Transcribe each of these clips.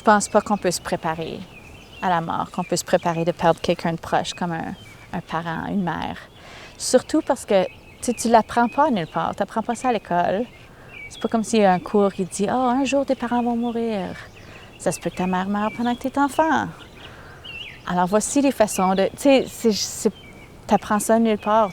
pense pas qu'on peut se préparer à la mort, qu'on peut se préparer de perdre quelqu'un de proche comme un parent, une mère. Surtout parce que tu l'apprends pas nulle part, tu n'apprends pas ça à l'école. C'est pas comme s'il y a un cours qui dit « Ah, un jour tes parents vont mourir. Ça se peut que ta mère meure pendant que tu es enfant. » Alors voici les façons de... Tu sais, t'apprends ça nulle part.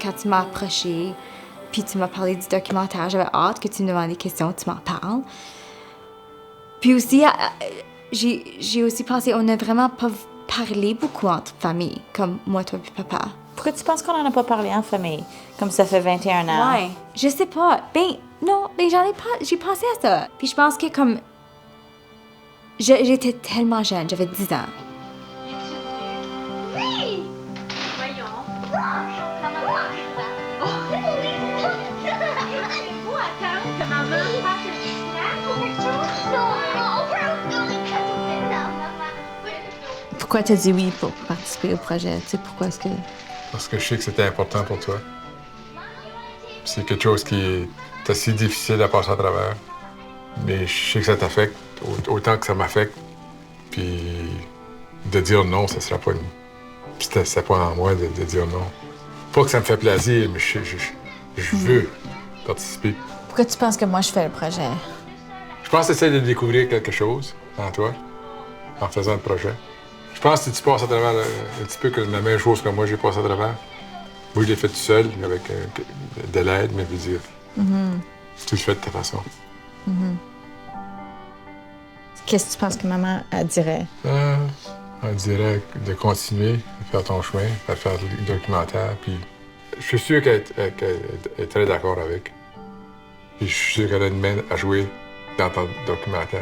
Quand tu m'as approché, puis tu m'as parlé du documentaire, j'avais hâte que tu me demandes des questions, tu m'en parles. Puis aussi, j'ai aussi pensé, on n'a vraiment pas parlé beaucoup entre familles, comme moi, toi puis papa. Pourquoi tu penses qu'on n'en a pas parlé en famille, comme ça fait 21 ans? Ouais, je sais pas. Non, j'ai pensé à ça. Puis je pense que comme... J'étais tellement jeune, j'avais 10 ans. Pourquoi tu as dit oui pour participer au projet? Tu sais, pourquoi est-ce que... Parce que je sais que c'était important pour toi. C'est quelque chose qui est assez difficile à passer à travers. Mais je sais que ça t'affecte autant que ça m'affecte. Puis de dire non, ça sera pas une... C'était pas en moi de dire non. Pas que ça me fait plaisir, mais je veux participer. Pourquoi tu penses que moi, je fais le projet? Je pense que tu essaies de découvrir quelque chose en toi, en faisant le projet. Je pense que tu passes à travers un petit peu que la même chose que moi, j'ai passé à travers. Moi, je l'ai fait tout seul, avec de l'aide, mais je veux dire, tu le fais de ta façon. Qu'est-ce que tu penses que maman elle dirait? Elle dirait de continuer à faire ton chemin, à faire le documentaire, puis je suis sûr qu'elle est très d'accord avec. Puis je suis sûr qu'elle a une main à jouer dans ton documentaire.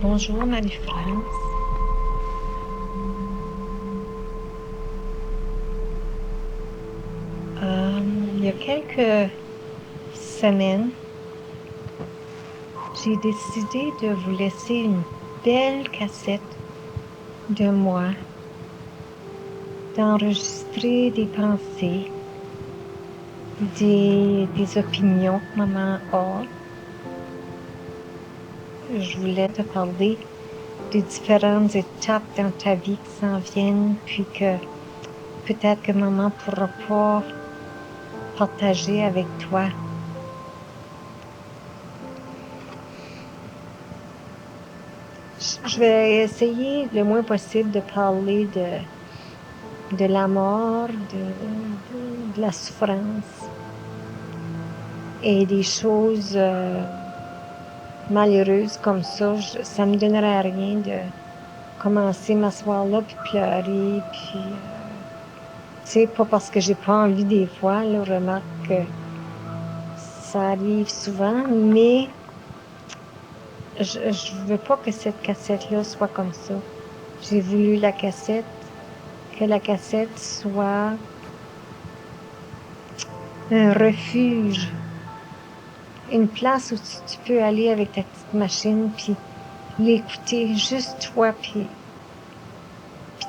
Bonjour Marie-France. Il y a quelques semaines, j'ai décidé de vous laisser une belle cassette de moi, d'enregistrer des pensées, des opinions que maman a. Je voulais te parler des différentes étapes dans ta vie qui s'en viennent, puis que peut-être que maman ne pourra pas partager avec toi. Je vais essayer le moins possible de parler de la mort, de la souffrance et des choses malheureuses comme ça. Ça me donnerait rien de commencer m'asseoir là puis pleurer. Puis, c'est pas parce que j'ai pas envie des fois, là, remarque que ça arrive souvent, mais je veux pas que cette cassette-là soit comme ça. J'ai voulu que la cassette soit un refuge, une place où tu peux aller avec ta petite machine puis l'écouter, juste toi puis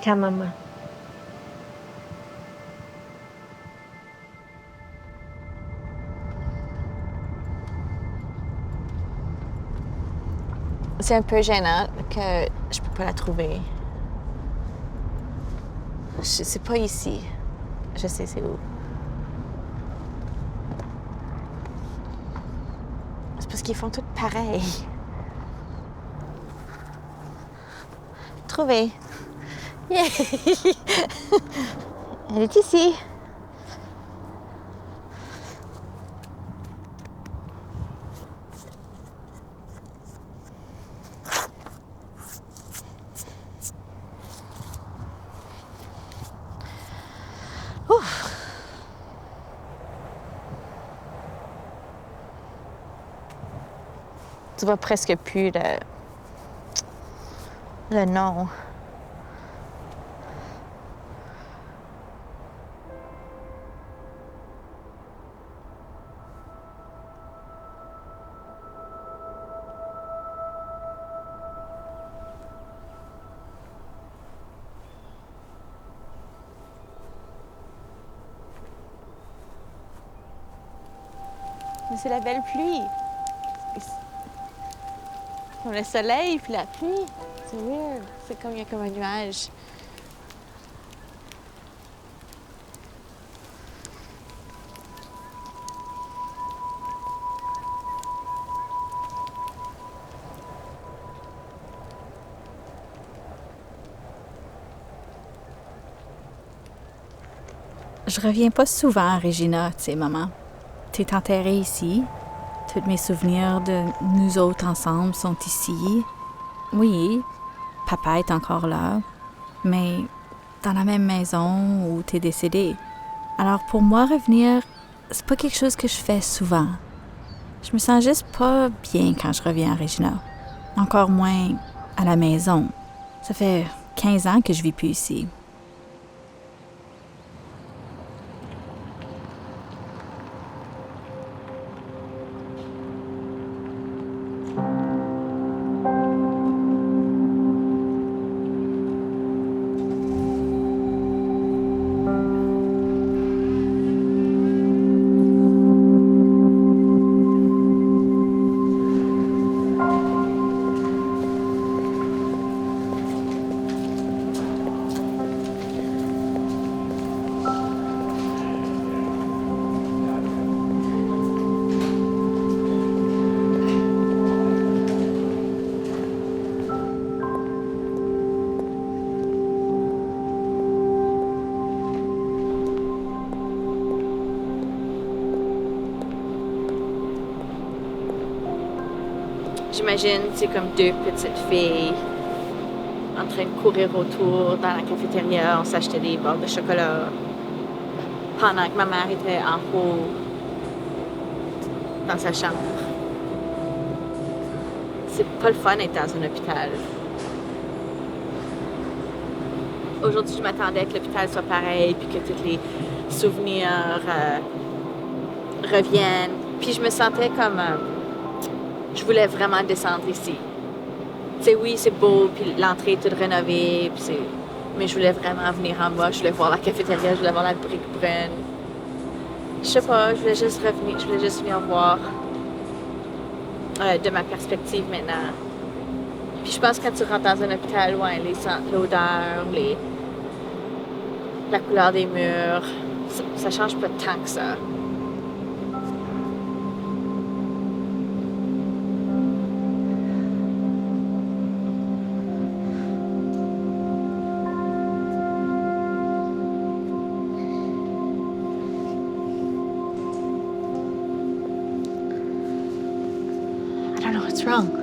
ta maman. C'est un peu gênant que je peux pas la trouver. C'est pas ici. Je sais c'est où. C'est parce qu'ils font tout pareil. Trouvé. Yeah. Elle est ici. Ouf. Tu vois presque plus le nom. Mais c'est la belle pluie. Comme le soleil puis la pluie. C'est weird. C'est comme il y a comme un nuage. Je reviens pas souvent à Regina, tu sais, maman. T'es enterrée ici. Tous mes souvenirs de nous autres ensemble sont ici. Oui, papa est encore là, mais dans la même maison où t'es décédé. Alors pour moi, revenir, c'est pas quelque chose que je fais souvent. Je me sens juste pas bien quand je reviens à Regina. Encore moins à la maison. Ça fait 15 ans que je vis plus ici. J'imagine, c'est comme deux petites filles en train de courir autour dans la cafétéria. On s'achetait des barres de chocolat pendant que ma mère était en haut dans sa chambre. c'est pas le fun d'être dans un hôpital. Aujourd'hui, je m'attendais que l'hôpital soit pareil, puis que tous les souvenirs reviennent. Puis je me sentais comme... je voulais vraiment descendre ici. Tu sais, oui, c'est beau, puis l'entrée est toute rénovée, puis c'est... Mais je voulais vraiment venir en bas, je voulais voir la cafétéria, je voulais voir la brique brune. Je sais pas, je voulais juste revenir, je voulais juste venir voir de ma perspective maintenant. Puis je pense que quand tu rentres dans un hôpital, ouais, l'odeur, la couleur des murs, ça change pas tant que ça. I don't know what's wrong.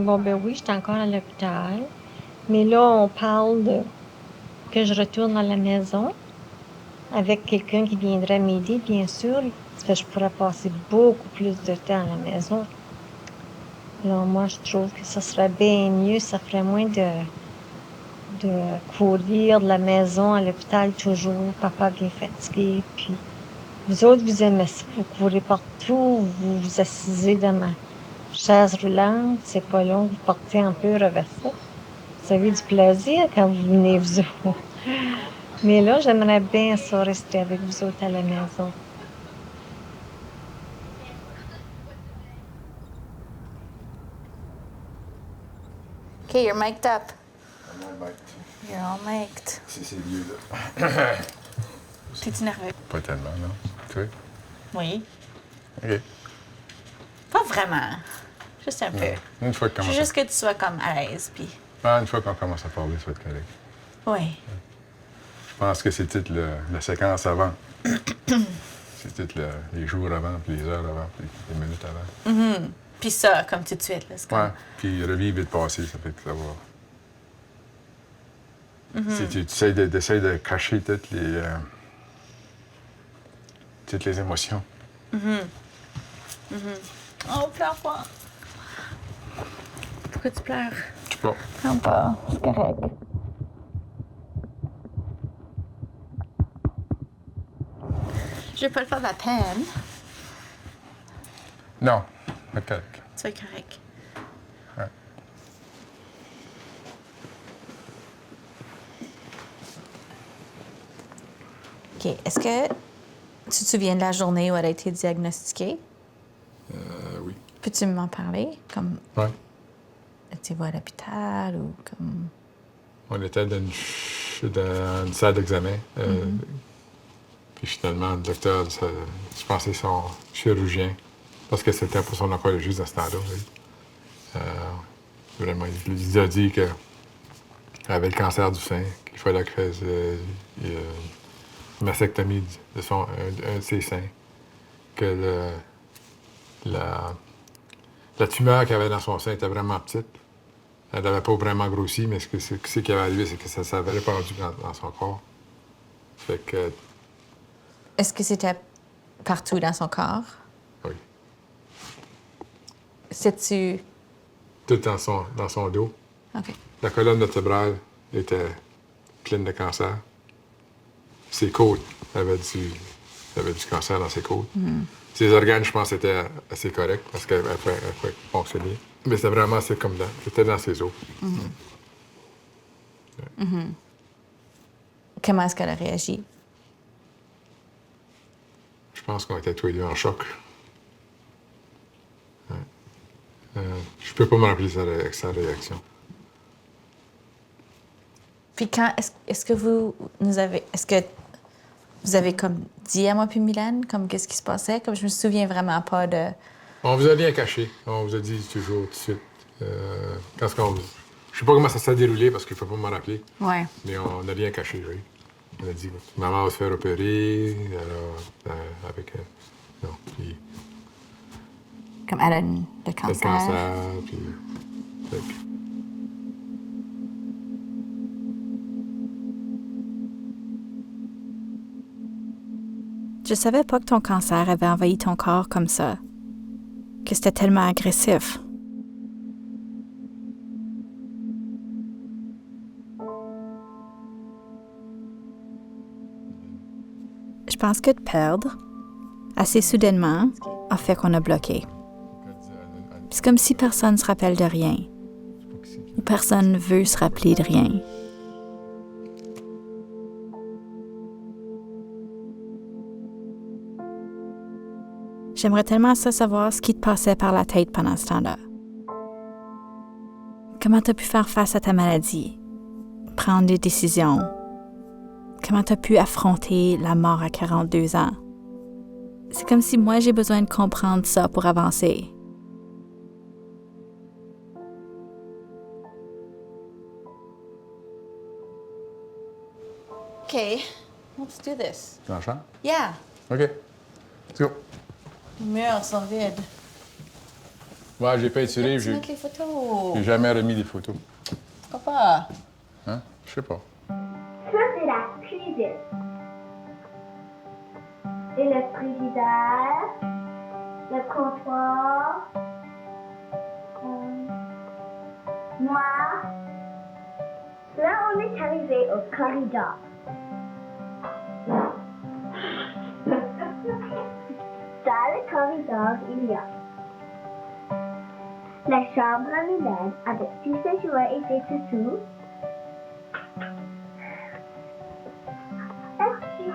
Bon, ben oui, j'étais encore à l'hôpital. Mais là, on parle de que je retourne à la maison avec quelqu'un qui viendrait m'aider, bien sûr. Parce que je pourrais passer beaucoup plus de temps à la maison. Alors moi, je trouve que ça serait bien mieux. Ça ferait moins de courir de la maison à l'hôpital toujours. Papa bien fatigué. Puis vous autres, vous aimez ça. Vous courez partout. Vous vous assisez dans ma chaise roulante. C'est pas long. Vous partez un peu reversé. Vous avez du plaisir quand vous venez, vous autres. Mais là, j'aimerais bien ça rester avec vous autres à la maison. OK, you're mic'd up. You're all mic'd. C'est vieux, là. T'es-tu nerveux? Pas tellement, non. Tu vois? Oui. OK. Pas vraiment. Juste un peu. Une fois qu'on Je veux juste que tu sois comme à l'aise, puis... une fois qu'on commence à parler, ça va être correct. Oui. Je pense que c'est toute la séquence avant. C'est tout les jours avant, puis les heures avant, puis les minutes avant. Mm-hmm. Puis ça, comme tout de suite. Là, comme... Ouais. Puis revivre le passé, ça fait que ça va. Si tu essaies de cacher toutes les émotions. Oh, pleure pas. Pourquoi tu pleures? Je sais pas. Non pas, c'est correct. Je vais pas le faire de la peine. Non, c'est correct. C'est correct. Ouais. OK. Est-ce que tu te souviens de la journée où elle a été diagnostiquée? Oui. Peux-tu m'en parler? Comme, Ouais. étiez-vous à l'hôpital ou comme... On était dans une salle d'examen. Puis finalement, le docteur, je pensais son chirurgien, parce que c'était pour son oncologiste à ce temps-là. Oui. Vraiment, il a dit qu'elle avait le cancer du sein, qu'il fallait qu'elle fasse une mastectomie de un de ses seins, que la tumeur qu'il avait dans son sein était vraiment petite. Elle n'avait pas vraiment grossi, mais ce qui avait arrivé, c'est que ça s'avait répandu dans son corps. Fait que... Est-ce que c'était partout dans son corps? Oui. Sais-tu... Tout dans son dos. OK. La colonne vertébrale était pleine de cancer. Ses côtes avaient du cancer dans ses côtes. Ses organes, je pense, étaient assez corrects parce qu'elle pouvait fonctionner. Mais c'était vraiment c'était dans ses os. Comment est-ce qu'elle a réagi? Je pense qu'on était tous les deux en choc. Ouais. Je peux pas me rappeler sa réaction. Puis quand est-ce que vous avez comme dit à moi puis Mylène comme qu'est-ce qui se passait? Comme je me souviens vraiment pas de... On vous a rien caché. On vous a dit toujours tout de suite. Je sais pas comment ça s'est déroulé parce qu'il faut pas m'en rappeler. Ouais. Mais on n'a rien caché, oui. On a dit, maman va se faire opérer, alors, avec... non, puis... Comme elle a le Le cancer. cancer, puis... fait que- Je savais pas que ton cancer avait envahi ton corps comme ça. Que c'était tellement agressif. Je pense que de perdre, assez soudainement, a fait qu'on a bloqué. C'est comme si personne ne se rappelle de rien. Ou personne ne veut se rappeler de rien. J'aimerais tellement ça savoir ce qui te passait par la tête pendant ce temps-là. Comment t'as pu faire face à ta maladie? Prendre des décisions? Comment t'as pu affronter la mort à 42 ans? C'est comme si moi j'ai besoin de comprendre ça pour avancer. Okay, let's do this. Dans la chambre? Yeah. OK. Let's go. Les murs sont vides. Ouais, j'ai peinturé, Tu mettre les photos. j'ai jamais remis les photos. Pourquoi pas? Hein? Je sais pas. Ça, c'est la cuisine. Et le frigidaire, le comptoir. Moi. Là, on est arrivé au corridor. Dans le corridor, il y a la chambre à Mylène avec tous ses jouets et ses toutous. Merci.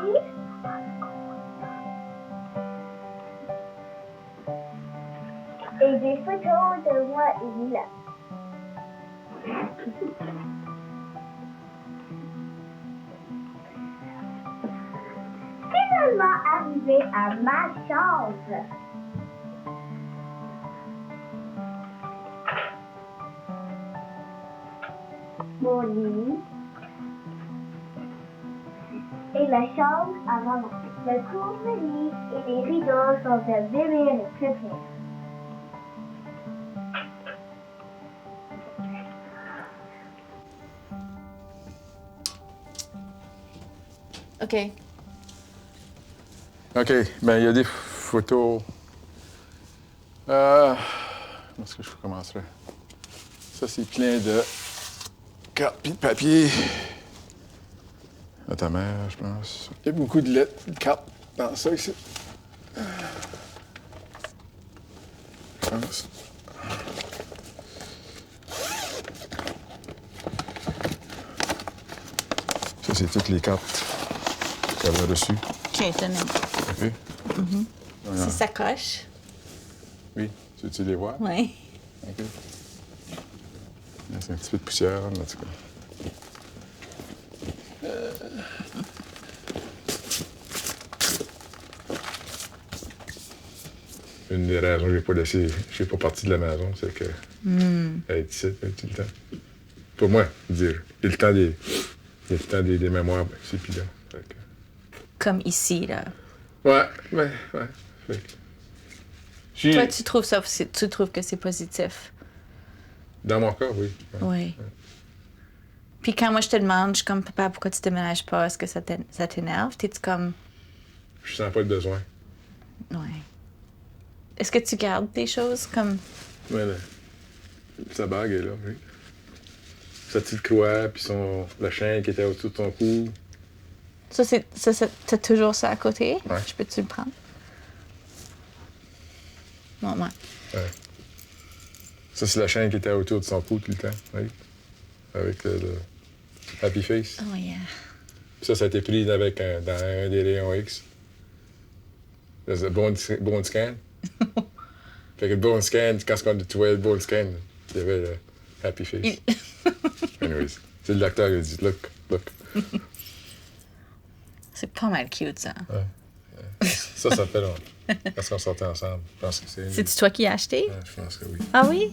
Et des photos de moi et Mylène. Finalement arrivé à ma chambre. Mon lit et la chambre à maman. Le couvre-lit et les rideaux sont de bébé et pépé. OK. OK. Ben, il y a des photos. Où est-ce que je commencerai? Ça, c'est plein de cartes puis de papier. À ta mère, je pense. Il y a beaucoup de lettres, de cartes dans ça ici. Je pense. Ça, c'est toutes les cartes qu'elle a reçues. OK, donne-moi. OK? C'est sacoche. Oui. Tu veux-tu les voir? Oui. OK. Là, c'est un petit peu de poussière, en tout cas. Une des raisons que je suis pas parti de la maison, c'est que elle est ici tout le temps. Pour moi, dire. Il y a le temps des mémoires ici puis là. Fait que... Comme ici, là. Ouais. Fait que... Toi, tu trouves que c'est positif? Dans mon cas, oui. Ouais. Oui. Puis quand moi, je te demande, je suis comme, papa, pourquoi tu déménages pas? Est-ce que ça t'énerve? T'es-tu comme... Je sens pas le besoin. Ouais. Est-ce que tu gardes des choses comme... Ouais, sa bague est là, oui. Sa petite croix, puis le chien qui était au-dessus de son cou. Ça, t'as toujours ça à côté? Ouais. Je peux-tu le prendre? Non, ouais. Ouais. Ça, c'est la chaîne qui était autour de son cou tout le temps, oui. Avec le Happy Face. Oh, yeah. Puis ça a été pris dans un des rayons X. C'est le bone scan. Fait que le bone scan, quand tu voyais le bone scan, il y avait le Happy Face. Anyways, c'est le docteur qui a dit, look. C'est pas mal cute, ça. Ça fait longtemps. Parce qu'on sortait ensemble. Je pense que c'est... C'est-tu toi qui as acheté? Je pense que oui. Ah oui?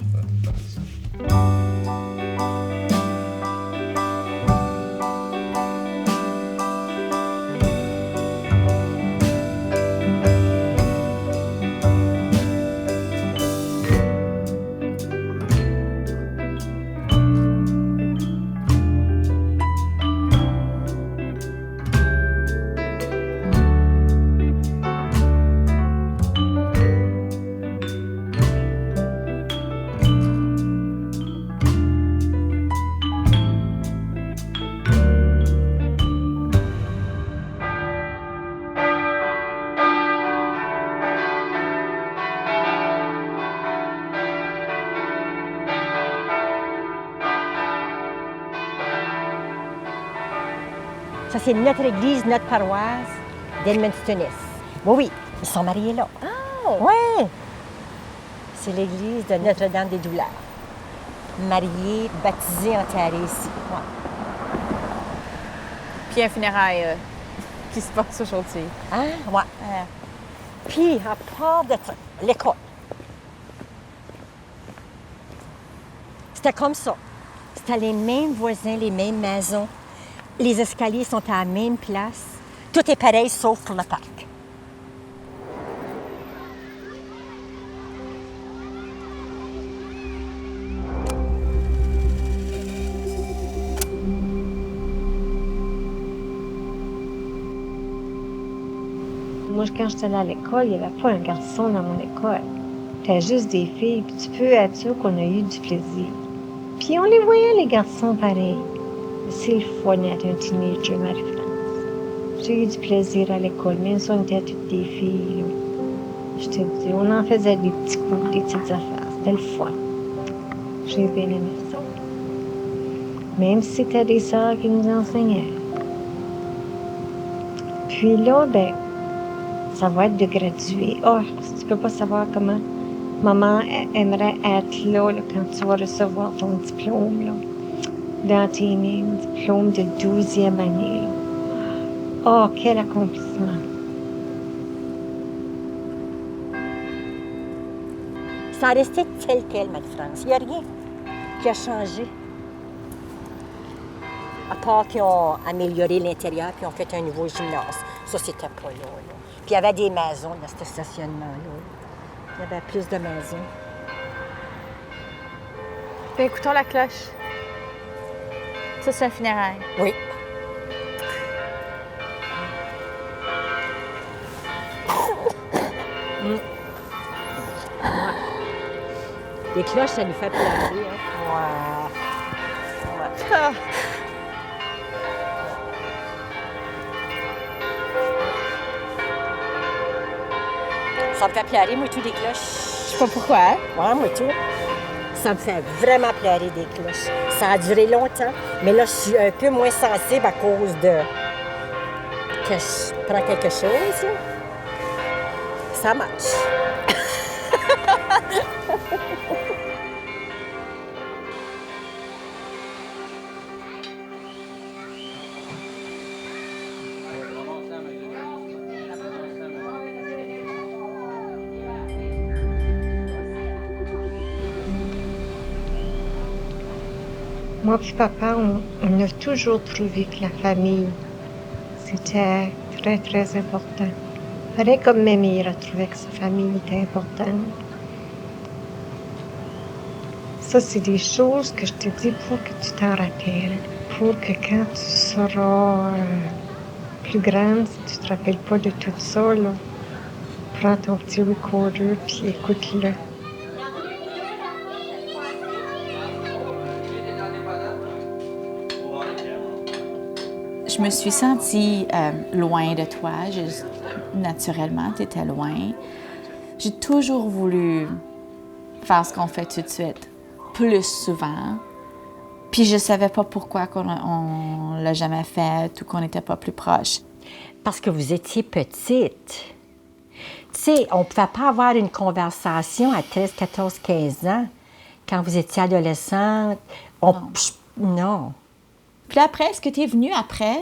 Ça, c'est notre église, notre paroisse d'Edmundston. Oui, oui, ils sont mariés là. Oh! Oui! C'est l'église de Notre-Dame-des-Douleurs. Mariés, baptisés, enterrés ici. Ouais. Puis un funérail qui se passe aujourd'hui. Hein? Ouais. Puis, à part de ça, l'école. C'était comme ça. C'était les mêmes voisins, les mêmes maisons. Les escaliers sont à la même place. Tout est pareil, sauf pour le parc. Moi, quand j'étais allée à l'école, il n'y avait pas un garçon dans mon école. C'était juste des filles. Puis tu peux être sûr qu'on a eu du plaisir. Puis on les voyait, les garçons, pareil. C'est le fun d'être un teenager, Marie-France. J'ai eu du plaisir à l'école, même si on était toutes des filles. Là. Je te dis, on en faisait des petits coups, des petites affaires. C'était le fun. J'ai bien aimé ça. Même si c'était des sœurs qui nous enseignaient. Puis là, ben, ça va être de graduer. Oh, tu peux pas savoir comment maman aimerait être là, quand tu vas recevoir ton diplôme, là. Dans tes mains, diplôme de 12e année. Là. Oh, quel accomplissement! Ça a resté tel quel, Marie-France. Il n'y a rien qui a changé. À part qu'ils ont amélioré l'intérieur puis ont fait un nouveau gymnase. Ça, c'était pas là. Puis il y avait des maisons dans ce stationnement-là. Il y avait plus de maisons. Bien, écoutons la cloche. Ça, c'est un funérail. Oui. Les cloches, ça nous fait pleurer. Hein? Ouais. Ah. Ça me fait pleurer, moi, tout, des cloches. Je sais pas pourquoi. Hein? Ouais, moi, tout. Ça me fait vraiment pleurer, des cloches. Ça a duré longtemps, mais là, je suis un peu moins sensible à cause de... que je prends quelque chose. Là. Ça marche. Moi et papa, on a toujours trouvé que la famille, c'était très, très important. Pareil comme Mémire a trouvé que sa famille était importante. Ça, c'est des choses que je te dis pour que tu t'en rappelles. Pour que quand tu seras plus grande, si tu te rappelles pas de tout ça, là, prends ton petit recorder puis écoute-le. Je me suis sentie loin de toi. Naturellement, tu étais loin. J'ai toujours voulu faire ce qu'on fait tout de suite, plus souvent. Puis je savais pas pourquoi on l'a jamais fait ou qu'on n'était pas plus proches. Parce que vous étiez petite. Tu sais, on ne pouvait pas avoir une conversation à 13, 14, 15 ans quand vous étiez adolescente. Non. Puis après, est-ce que tu es venue après?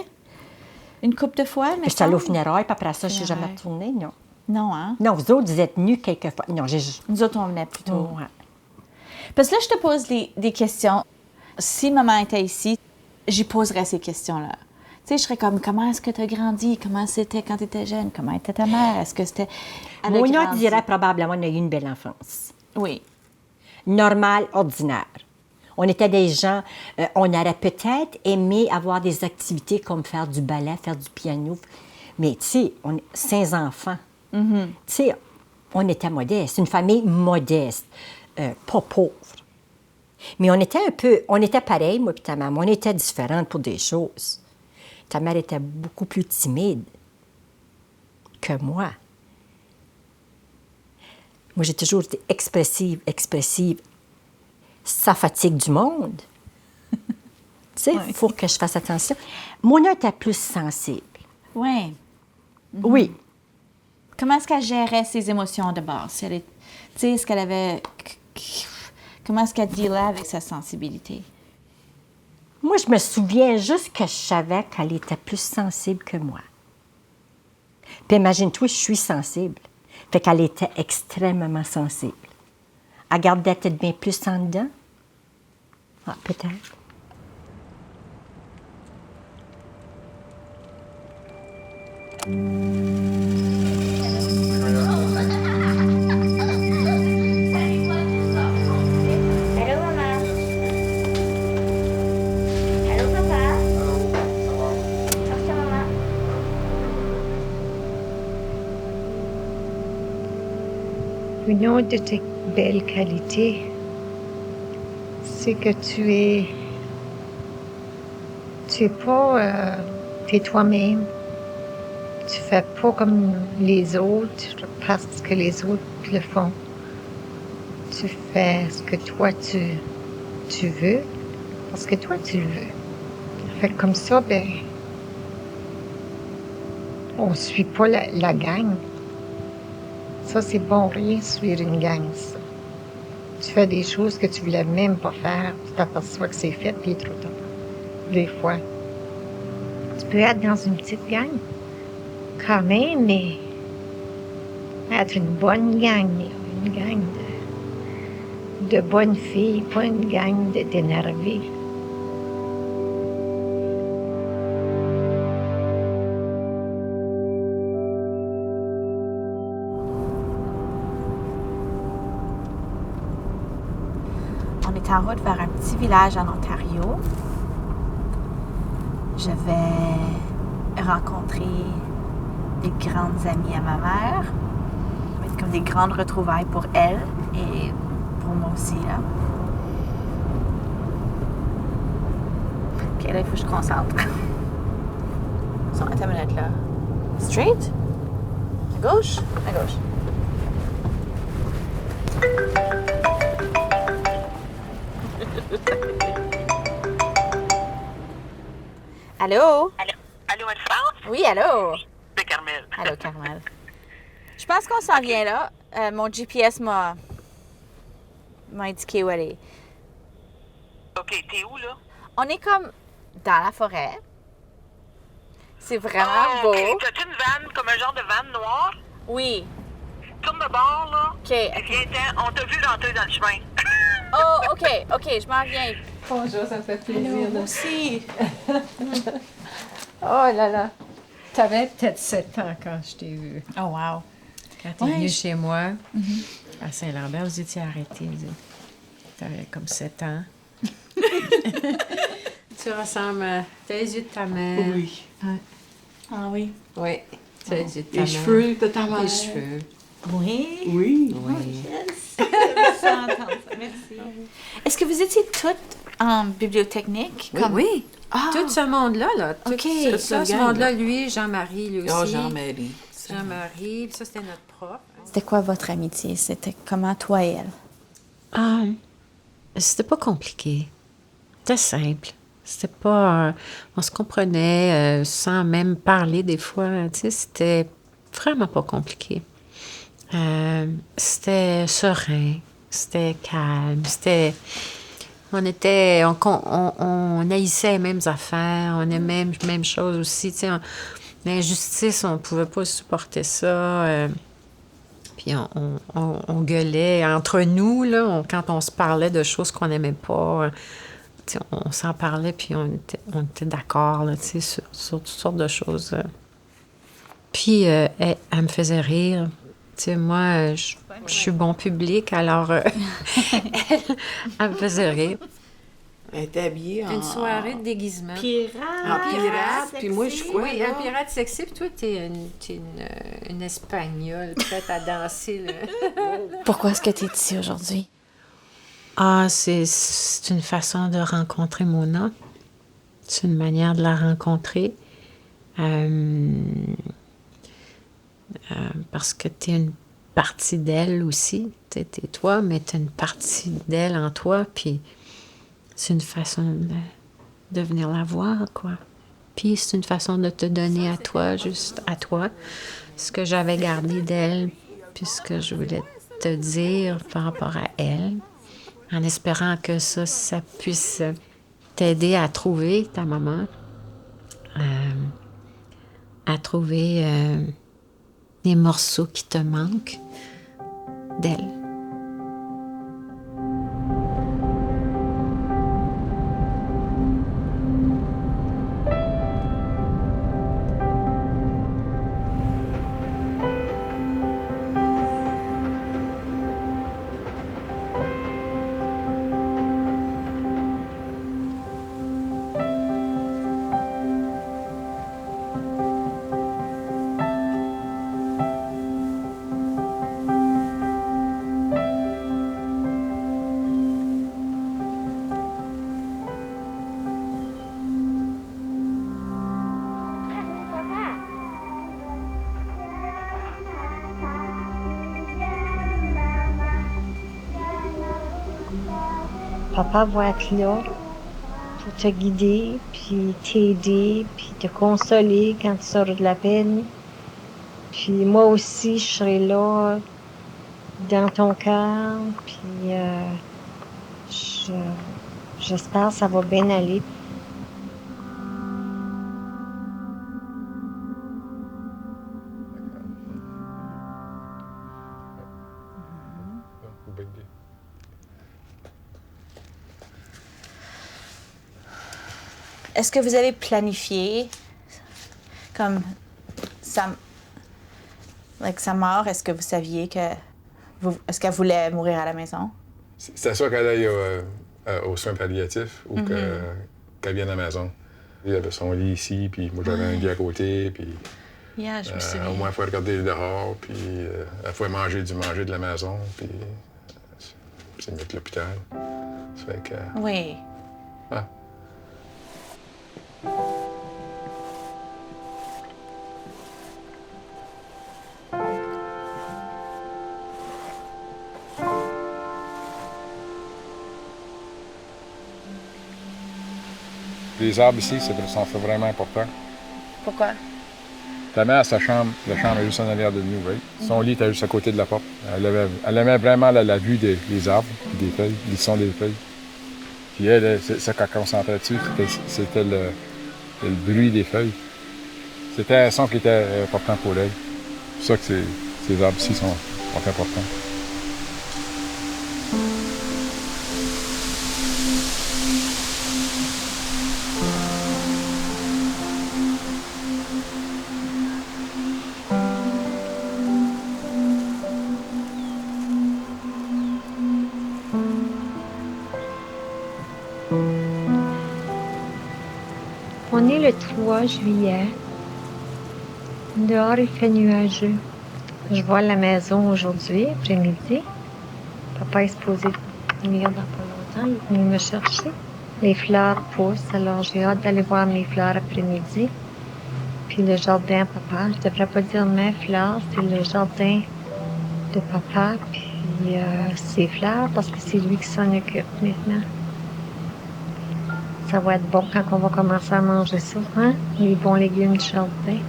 Une couple de fois, mais j'étais allée au funérailles, puis après ça, je ne suis jamais retournée, non. Non, hein? Non, vous autres, vous êtes venus quelquefois. Non, Nous autres, on venait plutôt. Ouais. Parce que là, je te pose des questions. Si maman était ici, j'y poserais ces questions-là. Tu sais, je serais comme, comment est-ce que tu as grandi? Comment c'était quand tu étais jeune? Comment était ta mère? Est-ce que c'était... Mona dirait probablement qu'on a eu une belle enfance. Oui. Normale, ordinaire. On était des gens, on aurait peut-être aimé avoir des activités comme faire du ballet, faire du piano. Mais tu sais, on 5 enfants. Tu sais, on était modeste, une famille modeste, pas pauvre. Mais on était pareil, moi et ta maman. On était différentes pour des choses. Ta mère était beaucoup plus timide que moi. Moi, j'ai toujours été expressive. Ça fatigue du monde. Tu sais, il faut que je fasse attention. Mona était plus sensible. Oui. Oui. Comment est-ce qu'elle gérait ses émotions de base? Tu sais, est-ce qu'elle avait... Comment est-ce qu'elle dealait avec sa sensibilité? Moi, je me souviens juste que je savais qu'elle était plus sensible que moi. Puis imagine-toi, je suis sensible. Fait qu'elle était extrêmement sensible. Elle gardait peut-être bien plus en dedans. Ah, peut-être. Allô, maman? Allô, papa? Merci, maman. Une autre de tes belles qualités, c'est que tu es pas, t'es toi-même. Tu fais pas comme les autres parce que les autres le font. Tu fais ce que toi tu veux parce que toi tu le veux. Fait que comme ça, ben, on suit pas la gang. Ça, c'est bon rien suivre une gang, ça. Tu fais des choses que tu voulais même pas faire, tu t'aperçois que c'est fait, puis il est trop tard. Des fois. Tu peux être dans une petite gang, quand même, mais être une bonne gang, une gang de bonnes filles, pas une gang d'énervés. On est en route vers un petit village en Ontario. Je vais rencontrer des grandes amies à ma mère. Ça va être comme des grandes retrouvailles pour elle et pour moi aussi, là. OK, là, il faut que je concentre. Attends une minute, là. Straight? À gauche? À gauche. Allô? Allô, Anne-France? Oui, allô? C'est Carmel. Allô, Carmel. Je pense qu'on s'en vient là. Mon GPS m'a indiqué où elle est. OK, t'es où, là? On est comme dans la forêt. C'est vraiment Ah, beau. OK. T'as-tu une vanne, comme un genre de vanne noire? Oui. Tourne de bord, là. OK. Et viens-t'en. On t'a vu rentrer dans le chemin. Oh, OK, je m'en viens. Bonjour, ça me fait plaisir. Moi aussi. Oh là là. T'avais peut-être 7 ans quand je t'ai vu. Oh, wow. Quand t'es Ouais, venue je- chez moi, à Saint-Lambert, vous étiez arrêtés. T'avais comme 7 ans. Tu ressembles à... T'as les yeux de ta mère. Oui. Ah oui. Oui. T'as les yeux de ta Les mère. cheveux de ta mère. Les cheveux. Oui. Oui. Oui. Merci. Est-ce que vous étiez toutes en bibliotechnique? Oui. Comme... Oui. Ah. Tout ce monde-là, là. Tout, OK. tout ça, Toute ce la gang, monde-là, lui, Jean-Marie, lui aussi. Oh, Jean-Marie. Jean-Marie, puis ça, c'était notre prof. C'était quoi votre amitié? C'était comment toi et elle? Ah, c'était pas compliqué. C'était simple. C'était pas... on se comprenait sans même parler des fois. Tu sais, c'était vraiment pas compliqué. C'était serein. C'était calme. C'était... On haïssait les mêmes affaires. On aimait les mêmes choses aussi. Tu sais, l'injustice, on pouvait pas supporter ça. Puis on gueulait entre nous, là, quand on se parlait de choses qu'on n'aimait pas. On s'en parlait, puis on était d'accord là, sur toutes sortes de choses. Puis elle me faisait rire. Moi, je suis bon public, alors elle me faisait rire. Elle était habillée en... Une soirée de déguisement. pirate, puis moi, je suis quoi, Oui, là? un pirate sexy, puis toi, t'es une Espagnole prête à danser, là. Pourquoi est-ce que tu es ici aujourd'hui? Ah, c'est une façon de rencontrer Mona. C'est une manière de la rencontrer. Parce que tu es une partie d'elle aussi. Tu es toi, mais tu as une partie d'elle en toi. Puis c'est une façon de venir la voir, quoi. Puis c'est une façon de te donner à toi, juste à toi, ce que j'avais gardé d'elle, puis ce que je voulais te dire par rapport à elle, en espérant que ça puisse t'aider à trouver ta maman, à trouver les morceaux qui te manquent d'elle. Papa va être là pour te guider, puis t'aider, puis te consoler quand tu sors de la peine. Puis moi aussi, je serai là dans ton cœur, puis j'espère que ça va bien aller. Est-ce que vous avez planifié comme sa mort? Est-ce que vous saviez est-ce qu'elle voulait mourir à la maison? C'était sûr qu'elle aille aux soins palliatifs ou qu'elle vienne à la maison. Il avait son lit ici, puis moi j'avais un lit à côté, puis Yeah, je me souviens. au moins il faut regarder dehors, puis il faut manger de la maison, puis c'est mieux que l'hôpital. Ça fait que... Oui. Ah. Les arbres ici, ça en fait vraiment important. Pourquoi? Ta mère, sa chambre, la chambre est juste en arrière de nous, oui. Son lit était juste à côté de la porte. Elle aimait vraiment la vue des arbres, des feuilles, le son des feuilles. Puis elle, ça qu'elle concentrait dessus, c'était le bruit des feuilles. C'était un son qui était important pour elle. C'est pour ça que ces arbres ici sont importants. On est le 3 juillet. Dehors, il fait nuageux. Je vois la maison aujourd'hui, après-midi. Papa est supposé venir dans pas longtemps. Il est venu me chercher. Les fleurs poussent, alors j'ai hâte d'aller voir mes fleurs après-midi. Puis le jardin, papa. Je devrais pas dire mes fleurs, c'est le jardin de papa. Puis ses fleurs, parce que c'est lui qui s'en occupe maintenant. Ça va être bon quand on va commencer à manger ça, hein? Les bons légumes du jardin.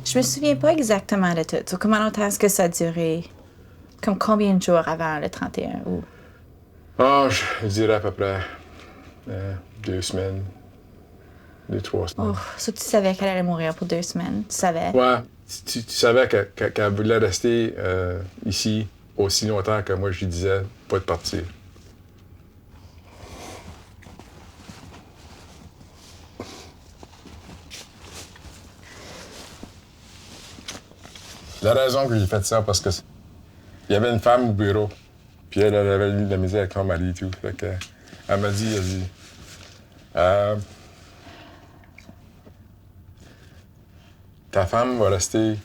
Je me souviens pas exactement de tout. So, comment longtemps est-ce que ça a duré? Comme combien de jours avant le 31 août? Ah, je dirais à peu près 2 semaines. 2-3 semaines. Oh, ça, tu savais qu'elle allait mourir pour 2 semaines. Tu savais? Ouais, tu savais qu'elle voulait rester ici aussi longtemps que moi je lui disais pas de partir. La raison que j'ai fait ça, parce que il y avait une femme au bureau, puis elle avait eu de la misère avec mon mari et tout. Fait que, elle m'a dit, ta femme va rester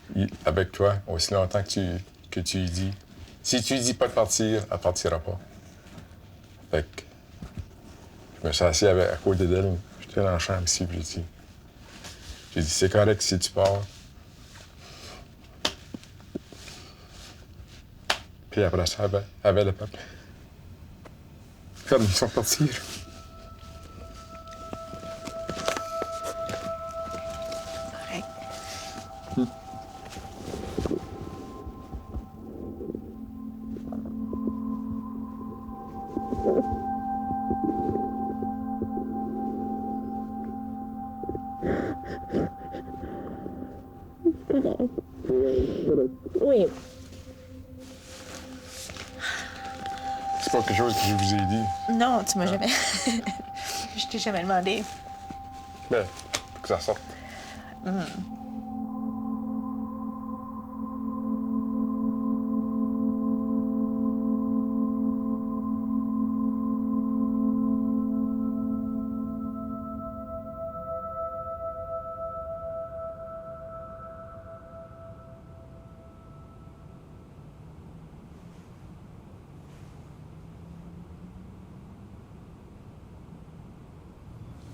avec toi aussi longtemps que tu lui dis. Si tu lui dis pas de partir, elle partira pas. Fait que je me suis assis à côté d'elle, j'étais dans la chambre ici, puis j'ai dit, c'est correct si tu pars. Puis après ça, elle avait le peuple. Comme ils sont partis. Oui. C'est pas quelque chose que je vous ai dit. Non, tu m'as jamais... Je t'ai jamais demandé. Mais, faut que ça sorte.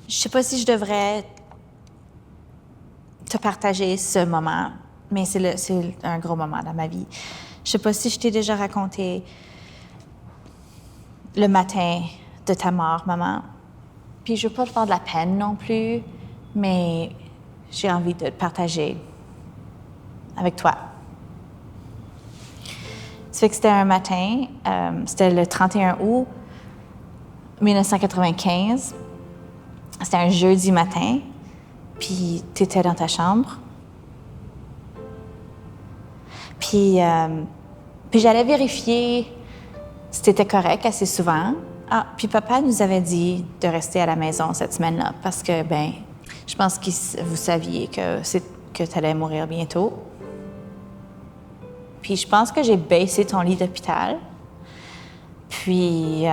Je sais pas si je devrais te partager ce moment, mais c'est un gros moment dans ma vie. Je sais pas si je t'ai déjà raconté le matin de ta mort, maman. Puis je veux pas te faire de la peine non plus, mais j'ai envie de te partager avec toi. Ça fait que c'était un matin, c'était le 31 août 1995. C'était un jeudi matin, puis t'étais dans ta chambre. Puis j'allais vérifier si t'étais correct assez souvent. Ah, puis papa nous avait dit de rester à la maison cette semaine-là parce que, ben, je pense que vous saviez que t'allais mourir bientôt. Puis je pense que j'ai baissé ton lit d'hôpital. Puis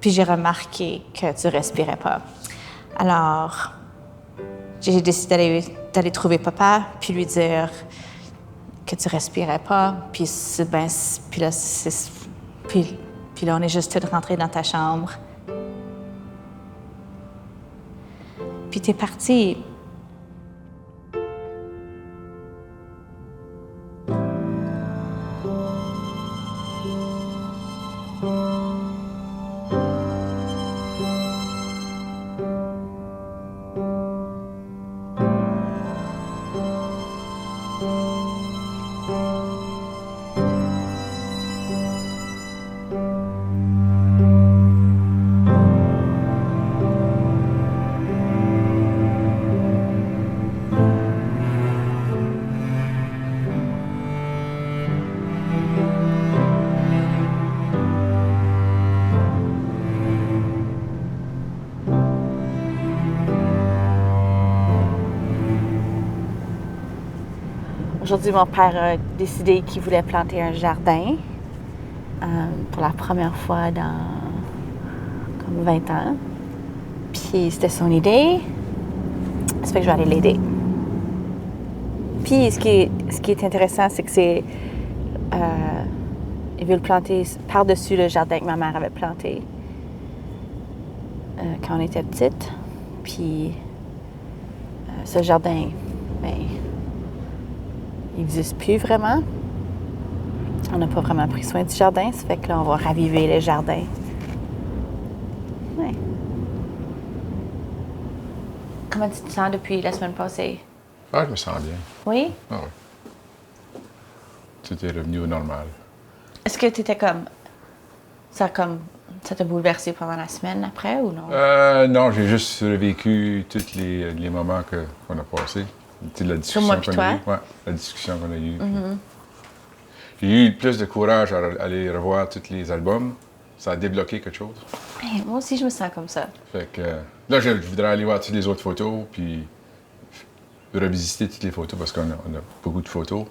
j'ai remarqué que tu respirais pas. Alors, j'ai décidé d'aller trouver papa, puis lui dire que tu respirais pas, puis là, on est juste rentrés dans ta chambre. Puis t'es parti. Aujourd'hui, mon père a décidé qu'il voulait planter un jardin pour la première fois dans comme 20 ans. Puis c'était son idée. Ça fait que je vais aller l'aider. Puis ce qui est intéressant, c'est que il veut le planter par-dessus le jardin que ma mère avait planté quand on était petite. Puis ce jardin, ben, il n'existe plus vraiment. On n'a pas vraiment pris soin du jardin, ça fait que là, on va raviver le jardin. Ouais. Comment tu te sens depuis la semaine passée? Ah, je me sens bien. Oui? Ah oui. Tout est revenu au normal. Est-ce que tu étais comme... Ça a comme Ça t'a bouleversé pendant la semaine après ou non? Non, j'ai juste revécu tous les moments qu'on a passés. Tu sais, la discussion moi puis qu'on a toi? eue. Ouais, la discussion qu'on a eue. J'ai eu plus de courage à aller revoir tous les albums. Ça a débloqué quelque chose. Hey, moi aussi, je me sens comme ça. Fait que là, je voudrais aller voir toutes les autres photos, puis revisiter toutes les photos parce qu'on a beaucoup de photos.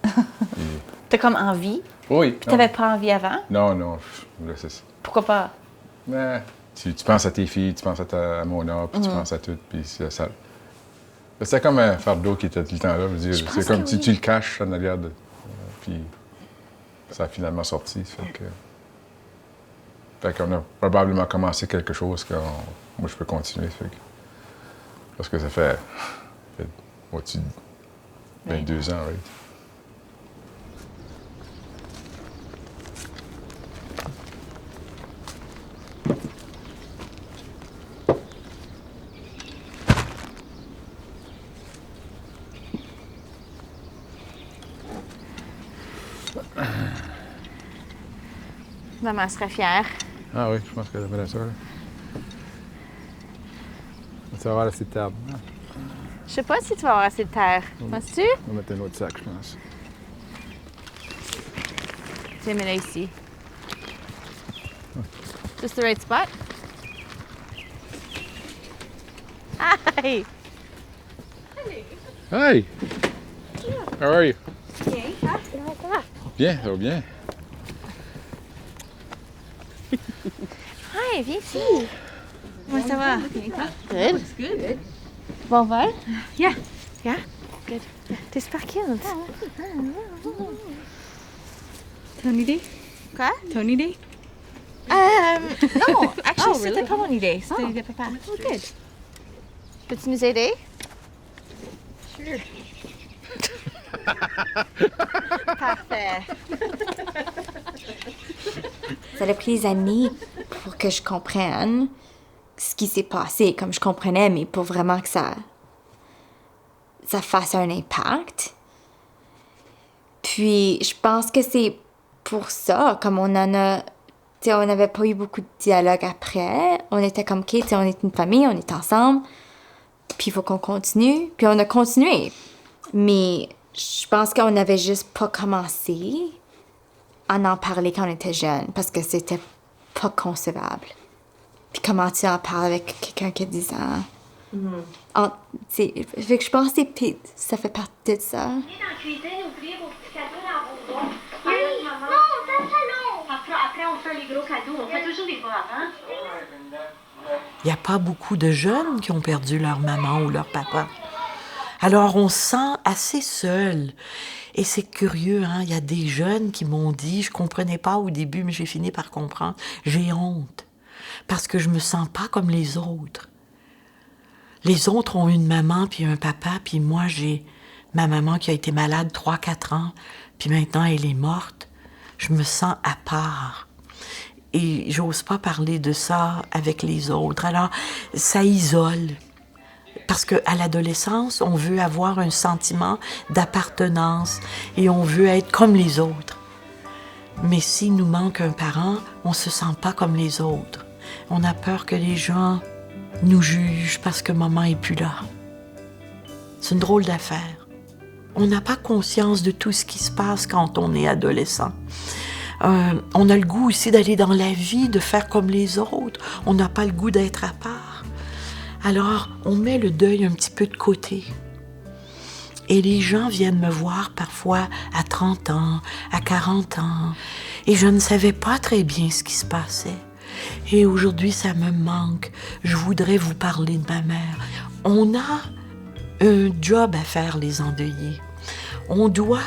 T'as comme envie? Oui. Puis t'avais pas envie avant? Non, là, c'est ça. Pourquoi pas? Mais tu penses à tes filles, tu penses à Mona, puis tu penses à tout, puis c'est ça. C'était comme un fardeau qui était tout le temps là. Je veux dire, c'est comme si tu le caches en arrière de. Puis ça a finalement sorti. Fait qu'on a probablement commencé quelque chose que moi je peux continuer. Parce que ça fait au-dessus de 22 ans, right? Maman serait fière. Ah oui, je pense qu'elle aimerait ça. Ça va avoir assez de table. Hein? Je sais pas si tu vas avoir assez de terre. Penses-tu? On va mettre un autre sac, je pense. Tu mets là ici. Just the right spot? Hi! Hey! How are you? Bien, comment ça va? Bien, ça va bien. Hi, viens ici. Comment ça va? Good. Good. Bon vol? Yeah. Yeah? Good. T'es super cute. Tony Day? Quoi? Tony Day? Non, actually, c'était pas mon idée. C'était de papa. Oh, good. Peux-tu nous aider? Sure. Parfait. Ça a pris des années pour que je comprenne ce qui s'est passé, comme je comprenais, mais pour vraiment que ça fasse un impact. Puis, je pense que c'est pour ça, comme on n'avait pas eu beaucoup de dialogue après. On était comme, OK, on est une famille, on est ensemble, puis il faut qu'on continue. Puis on a continué. Mais je pense qu'on n'avait juste pas commencé à en parler quand on était jeune, parce que c'était pas concevable. Puis comment tu en parles avec quelqu'un qui a 10 ans? Fait que je pense que ça fait partie de ça. Venez dans la cuisine, ouvrir vos petits cadeaux dans vos bons. Oui, non, dans le salon. Après, on fait les gros cadeaux. On fait toujours les bas avant. Il n'y a pas beaucoup de jeunes qui ont perdu leur maman ou leur papa. Alors, on se sent assez seul. Et c'est curieux, hein? Il y a des jeunes qui m'ont dit, je comprenais pas au début, mais j'ai fini par comprendre, j'ai honte. Parce que je me sens pas comme les autres. Les autres ont une maman puis un papa, puis moi, j'ai ma maman qui a été malade 3-4 ans, puis maintenant, elle est morte. Je me sens à part. Et j'ose pas parler de ça avec les autres. Alors, ça isole. Parce qu'à l'adolescence, on veut avoir un sentiment d'appartenance et on veut être comme les autres. Mais s'il nous manque un parent, on ne se sent pas comme les autres. On a peur que les gens nous jugent parce que maman n'est plus là. C'est une drôle d'affaire. On n'a pas conscience de tout ce qui se passe quand on est adolescent. On a le goût aussi d'aller dans la vie, de faire comme les autres. On n'a pas le goût d'être à part. Alors, on met le deuil un petit peu de côté. Et les gens viennent me voir parfois à 30 ans, à 40 ans. Et je ne savais pas très bien ce qui se passait. Et aujourd'hui, ça me manque. Je voudrais vous parler de ma mère. On a un job à faire, les endeuillés. On doit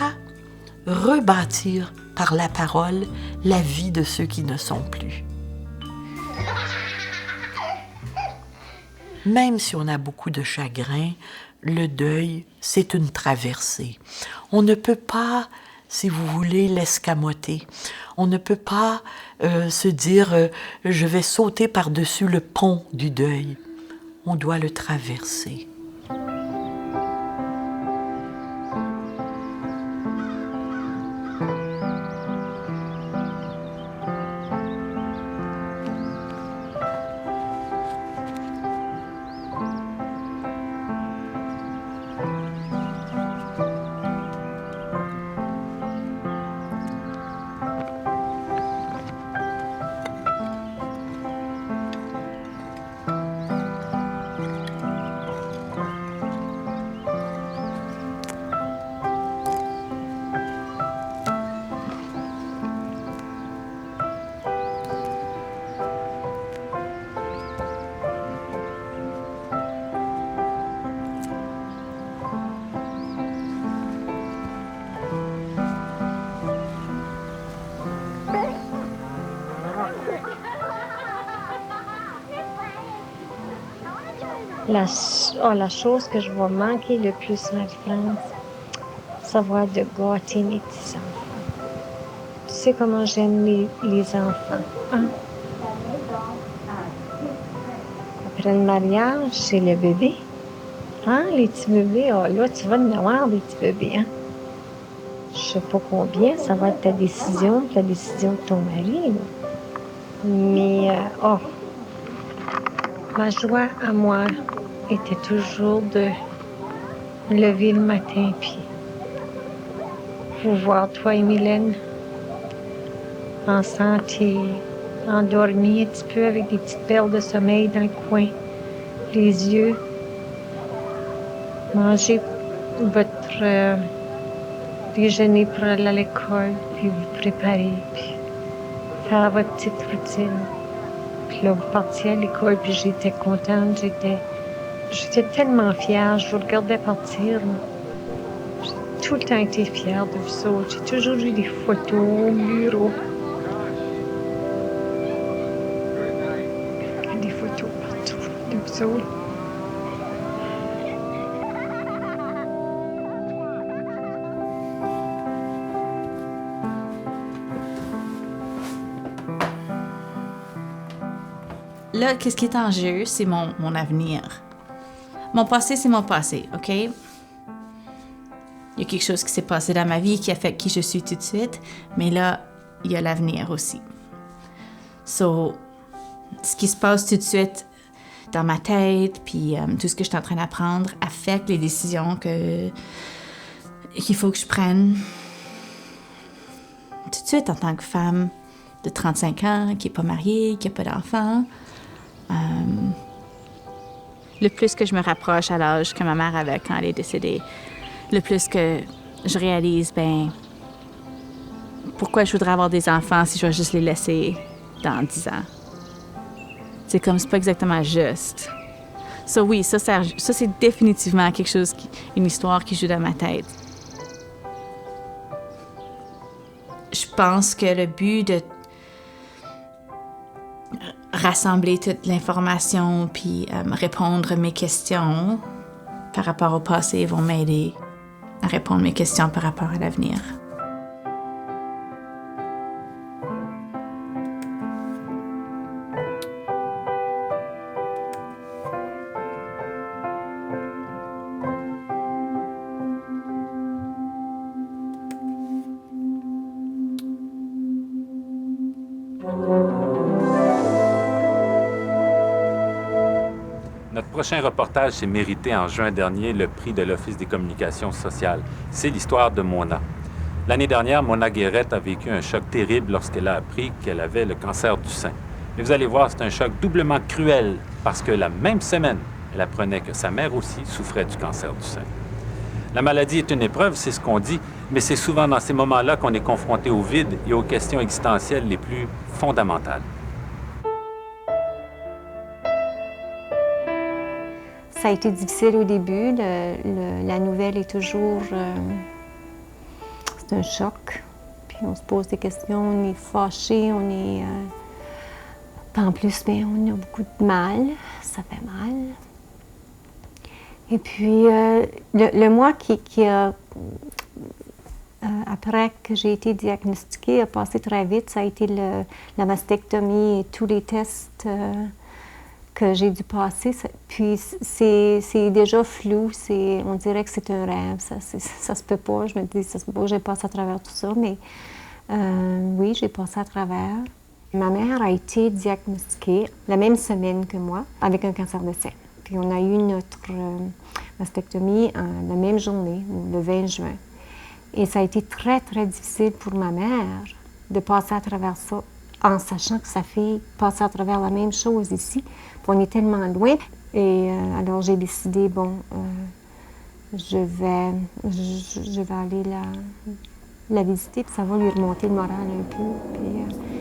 rebâtir par la parole la vie de ceux qui ne sont plus. Même si on a beaucoup de chagrin, le deuil, c'est une traversée. On ne peut pas, si vous voulez, l'escamoter. On ne peut pas se dire « je vais sauter par-dessus le pont du deuil ». On doit le traverser. La chose que je vais manquer le plus, Marie-France, ça va être de gâter mes petits-enfants. Tu sais comment j'aime les enfants, hein? Après le mariage, c'est le bébé. Hein, les petits bébés, oh, là, tu vas en avoir des petits bébés, hein? Je sais pas combien, ça va être ta décision de ton mari, là. Mais, ma joie à moi était toujours de me lever le matin, puis vous voir, toi et Mylène, en santé, endormis un petit peu avec des petites perles de sommeil dans le coin, les yeux, manger votre déjeuner pour aller à l'école, puis vous préparer, puis faire votre petite routine. Puis là, vous partiez à l'école, puis j'étais contente, j'étais tellement fière, je vous regardais partir. J'ai tout le temps été fière de vous autres. J'ai toujours eu des photos au bureau. Des photos partout de vous autres. Là, qu'est-ce qui est en jeu, c'est mon avenir. Mon passé, c'est mon passé, OK? Il y a quelque chose qui s'est passé dans ma vie qui a fait qui je suis tout de suite, mais là, il y a l'avenir aussi. So, ce qui se passe tout de suite dans ma tête, puis tout ce que je suis en train d'apprendre affecte les décisions qu'il faut que je prenne tout de suite en tant que femme de 35 ans, qui n'est pas mariée, qui n'a pas d'enfant. Le plus que je me rapproche à l'âge que ma mère avait quand elle est décédée, le plus que je réalise, pourquoi je voudrais avoir des enfants si je vais juste les laisser dans 10 ans? C'est pas exactement juste. Ça, oui, ça c'est définitivement quelque chose, une histoire qui joue dans ma tête. Je pense que le but de rassembler toute l'information puis répondre à mes questions par rapport au passé vont m'aider à répondre à mes questions par rapport à l'avenir. Notre prochain reportage s'est mérité en juin dernier le prix de l'Office des communications sociales. C'est l'histoire de Mona. L'année dernière, Mona Guérette a vécu un choc terrible lorsqu'elle a appris qu'elle avait le cancer du sein. Mais vous allez voir, c'est un choc doublement cruel parce que la même semaine, elle apprenait que sa mère aussi souffrait du cancer du sein. La maladie est une épreuve, c'est ce qu'on dit, mais c'est souvent dans ces moments-là qu'on est confronté au vide et aux questions existentielles les plus fondamentales. Ça a été difficile au début. La nouvelle est toujours... c'est un choc. Puis on se pose des questions, on est fâché, on est... en plus, on a beaucoup de mal. Ça fait mal. Et puis, le mois qui a... après que j'ai été diagnostiquée, a passé très vite. Ça a été la mastectomie et tous les tests... que j'ai dû passer, puis c'est déjà flou, on dirait que c'est un rêve, ça se peut pas, je me dis, ça se peut pas, j'ai passé à travers tout ça, mais oui, j'ai passé à travers. Ma mère a été diagnostiquée la même semaine que moi avec un cancer de sein, puis on a eu notre mastectomie la même journée, le 20 juin, et ça a été très, très difficile pour ma mère de passer à travers ça, en sachant que sa fille passe à travers la même chose ici. On est tellement loin. Et alors, j'ai décidé, je vais aller la visiter, puis ça va lui remonter le moral un peu.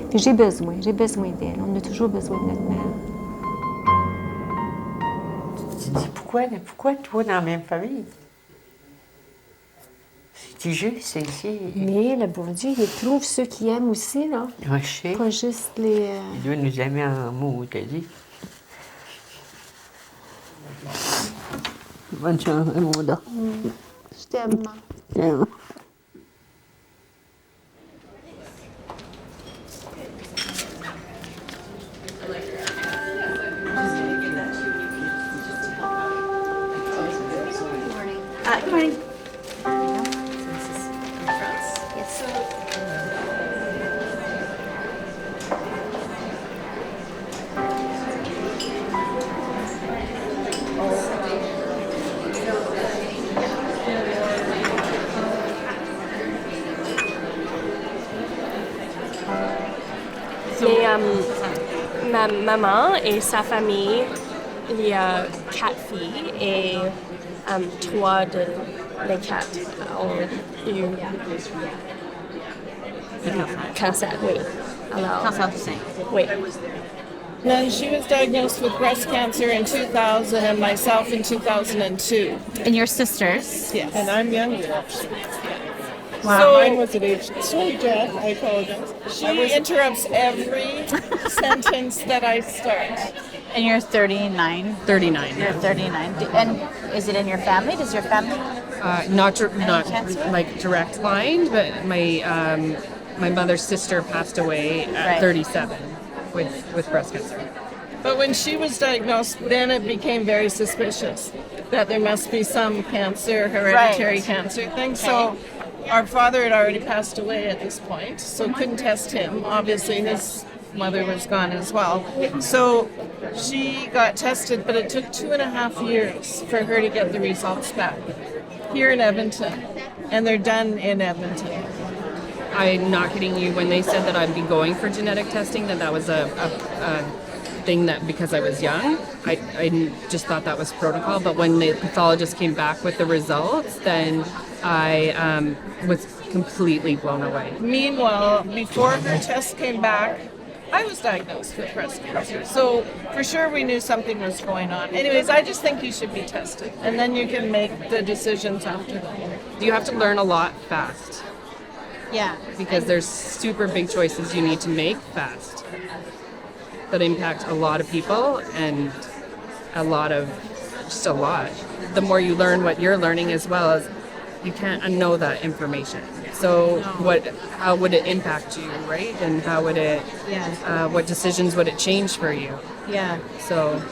Puis j'ai besoin d'elle. On a toujours besoin de notre mère. Tu te dis, pourquoi toi dans la même famille? C'est juste, c'est ici. Mais le bon Dieu, il trouve ceux qui aiment aussi, là. Ouais, je sais. Pas juste les... Il doit nous aimer en mots, t'as dit. Bonne chance, Mona. Je t'aime. Yeah. Good morning. Mais ma maman et sa famille, il y a 4 filles et 3 de les 4 ont eu cancer, oui. Alors, Cancer du sein. Oui. No, she was diagnosed with breast cancer in 2000 and myself in 2002. And your sisters? Yes. And I'm younger, actually. Wow. So mine was at age... Sorry, Jack, I apologize. She interrupts every sentence that I start. And you're 39? 39. You're 39. And is it in your family? Does your family? Not cancer? like direct line, but my mother's sister passed away at 37 with breast cancer. But when she was diagnosed, then it became very suspicious that there must be some cancer, hereditary cancer thing. Okay. So our father had already passed away at this point, so couldn't test him. Obviously, his mother was gone as well. So she got tested, but it took 2.5 years for her to get the results back here in Edmonton, and they're done in Edmonton. I'm not kidding you. When they said that I'd be going for genetic testing, that was a thing that because I was young, I just thought that was protocol. But when the pathologist came back with the results, then I was completely blown away. Meanwhile, before her test came back, I was diagnosed with breast cancer. So for sure we knew something was going on. Anyways, I just think you should be tested, and then you can make the decisions after that. You have to learn a lot fast. Yeah. Because there's super big choices you need to make fast that impact a lot of people and a lot. The more you learn what you're learning as well as you can't unknow that information. So how would it impact you, right? And how would it, what decisions would it change for you? Yeah. So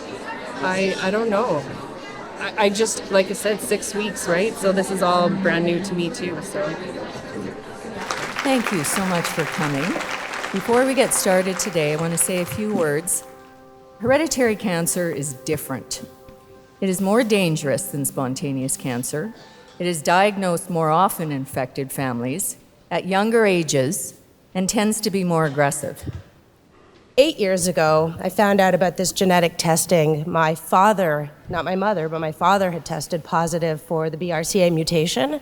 I don't know. I just, like I said, 6 weeks, right? So this is all brand new to me too, so. Thank you so much for coming. Before we get started today, I want to say a few words. Hereditary cancer is different. It is more dangerous than spontaneous cancer. It is diagnosed more often in infected families, at younger ages, and tends to be more aggressive. 8 years ago, I found out about this genetic testing. My father, not my mother, but my father had tested positive for the BRCA mutation.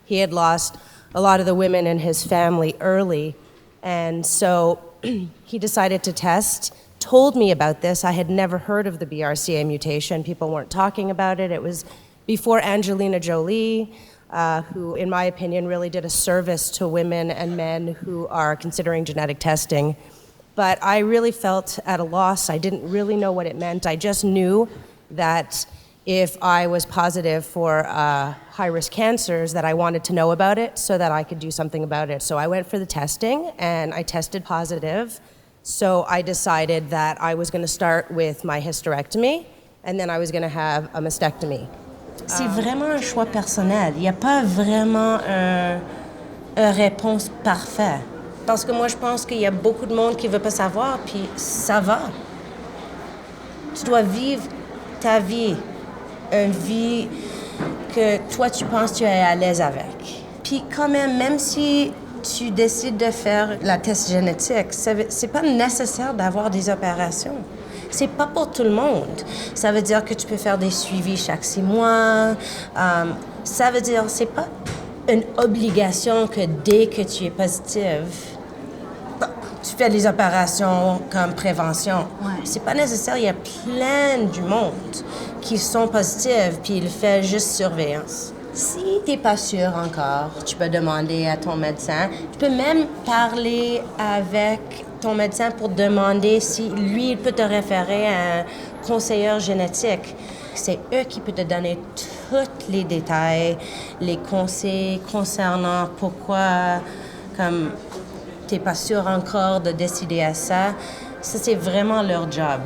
He had lost a lot of the women in his family early, and so he decided to test, told me about this. I had never heard of the BRCA mutation. People weren't talking about it. It was before Angelina Jolie, who, in my opinion, really did a service to women and men who are considering genetic testing. But I really felt at a loss. I didn't really know what it meant. I just knew that if I was positive for high-risk cancers, that I wanted to know about it so that I could do something about it. So I went for the testing, and I tested positive. So I decided that I was going to start with my hysterectomy, and then I was going to have a mastectomy. C'est vraiment un choix personnel. Il n'y a pas vraiment une réponse parfaite. Parce que moi, je pense qu'il y a beaucoup de monde qui ne veut pas savoir, puis ça va. Tu dois vivre ta vie, une vie que toi, tu penses que tu es à l'aise avec. Puis quand même si tu décides de faire la test génétique, c'est pas nécessaire d'avoir des opérations. C'est pas pour tout le monde. Ça veut dire que tu peux faire des suivis chaque 6 mois. Ça veut dire c'est pas une obligation que dès que tu es positive, tu fais des opérations comme prévention. Ouais. C'est pas nécessaire. Il y a plein du monde qui sont positifs, puis ils font juste surveillance. Si tu n'es pas sûr encore, tu peux demander à ton médecin. Tu peux même parler avec ton médecin pour demander si lui, il peut te référer à un conseiller génétique. C'est eux qui peuvent te donner tous les détails, les conseils concernant pourquoi, comme, t'es pas sûr encore de décider à ça. Ça, c'est vraiment leur job.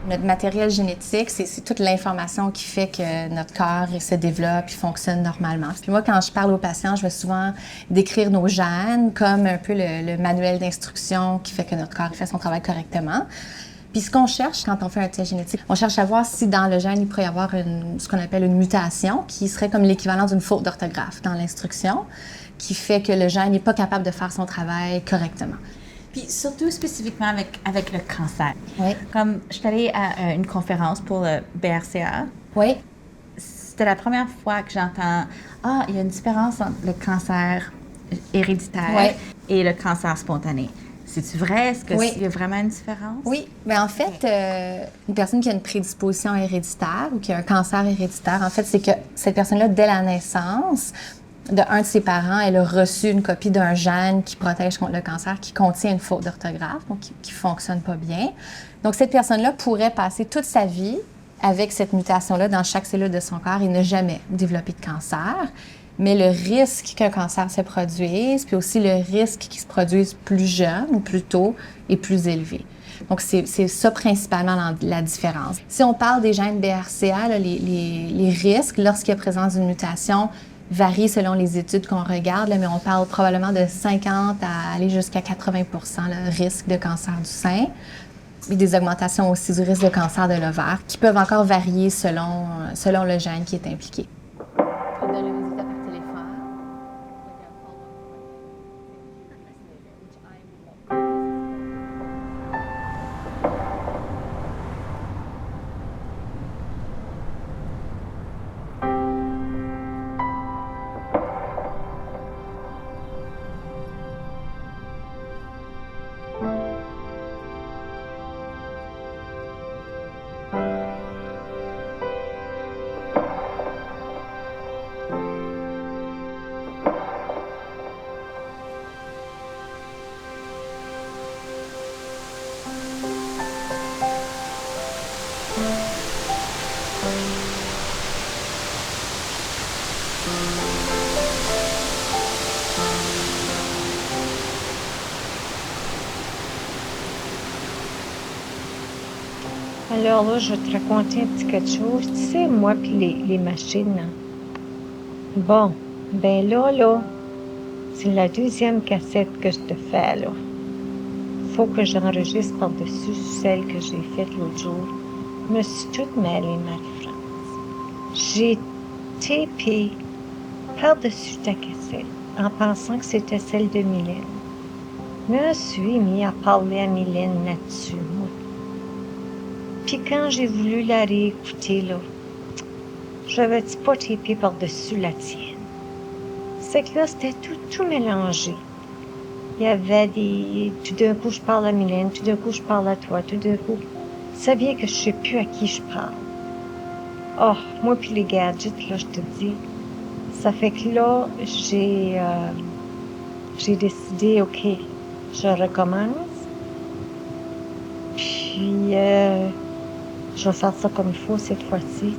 Notre matériel génétique, c'est toute l'information qui fait que notre corps se développe et fonctionne normalement. Puis moi, quand je parle aux patients, je vais souvent décrire nos gènes comme un peu le manuel d'instruction qui fait que notre corps fait son travail correctement. Puis ce qu'on cherche quand on fait un test génétique, on cherche à voir si dans le gène, il pourrait y avoir ce qu'on appelle une mutation, qui serait comme l'équivalent d'une faute d'orthographe dans l'instruction, qui fait que le gène n'est pas capable de faire son travail correctement. Puis surtout spécifiquement avec le cancer. Oui. Comme je suis allée à une conférence pour le BRCA. Oui. C'était la première fois que j'entends il y a une différence entre le cancer héréditaire et le cancer spontané. C'est-tu vrai? Est-ce qu'il y a vraiment une différence? Oui. Bien, en fait, une personne qui a une prédisposition héréditaire ou qui a un cancer héréditaire, en fait, c'est que cette personne-là, dès la naissance, d'un de ses parents, elle a reçu une copie d'un gène qui protège contre le cancer, qui contient une faute d'orthographe, donc qui ne fonctionne pas bien. Donc, cette personne-là pourrait passer toute sa vie avec cette mutation-là dans chaque cellule de son corps et ne jamais développer de cancer. Mais le risque qu'un cancer se produise, puis aussi le risque qu'il se produise plus jeune ou plus tôt, est plus élevé. Donc, c'est ça principalement la différence. Si on parle des gènes BRCA, là, les risques, lorsqu'il y a présence d'une mutation, varie selon les études qu'on regarde, là, mais on parle probablement de 50 à aller jusqu'à 80% le risque de cancer du sein. Et des augmentations aussi du risque de cancer de l'ovaire qui peuvent encore varier selon le gène qui est impliqué. Alors là, je vais te raconter un petit quelque chose. Tu sais, moi puis les machines, là. Bon, ben là, c'est la deuxième cassette que je te fais, là. Faut que j'enregistre par-dessus celle que j'ai faite l'autre jour. Je me suis toute mêlée, Marie-France. J'ai tapé par-dessus ta cassette en pensant que c'était celle de Mylène. Je me suis mis à parler à Mylène là-dessus, moi. Puis quand j'ai voulu la réécouter, là, j'avais pas tapé par-dessus la tienne. C'est que là, c'était tout mélangé. Il y avait des... Tout d'un coup, je parle à Mylène, tout d'un coup, je parle à toi, tout d'un coup... Ça vient que je sais plus à qui je parle. Oh, moi puis les gadgets, là, je te dis, ça fait que là, j'ai décidé, OK, je recommence. Puis, je vais faire ça comme il faut cette fois-ci.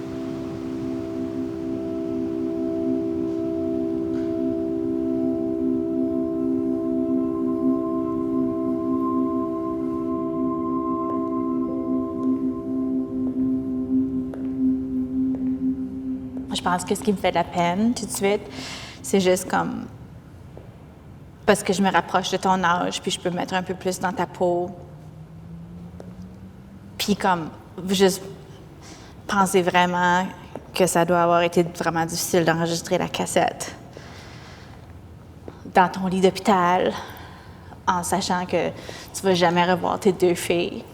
Je pense que ce qui me fait de la peine tout de suite, c'est juste comme... Parce que je me rapproche de ton âge, puis je peux me mettre un peu plus dans ta peau. Puis comme, juste penser vraiment que ça doit avoir été vraiment difficile d'enregistrer la cassette dans ton lit d'hôpital, en sachant que tu vas jamais revoir tes deux filles.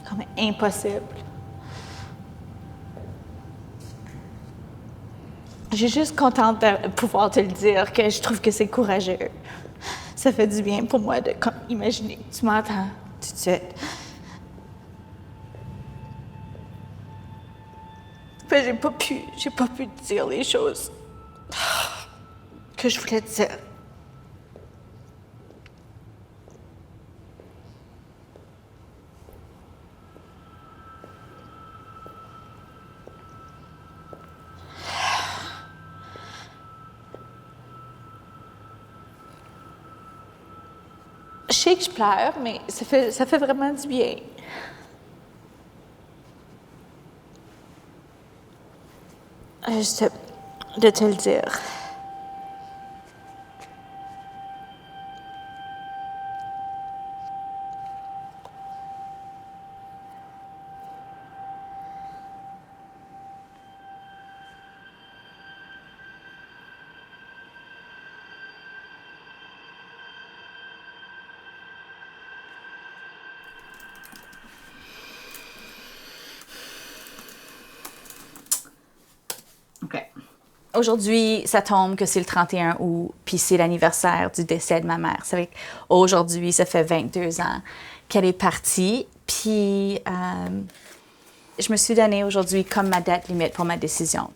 Comme impossible. Je suis juste contente de pouvoir te le dire, que je trouve que c'est courageux. Ça fait du bien pour moi de imaginer. Tu m'entends? tout de suite. Mais j'ai pas pu dire les choses que je voulais dire. Je sais que je pleure, mais ça fait vraiment du bien. Juste de te le dire. Aujourd'hui, ça tombe que c'est le 31 août, puis c'est l'anniversaire du décès de ma mère. C'est vrai qu'aujourd'hui, ça fait 22 ans qu'elle est partie. Puis, je me suis donnée aujourd'hui comme ma date limite pour ma décision.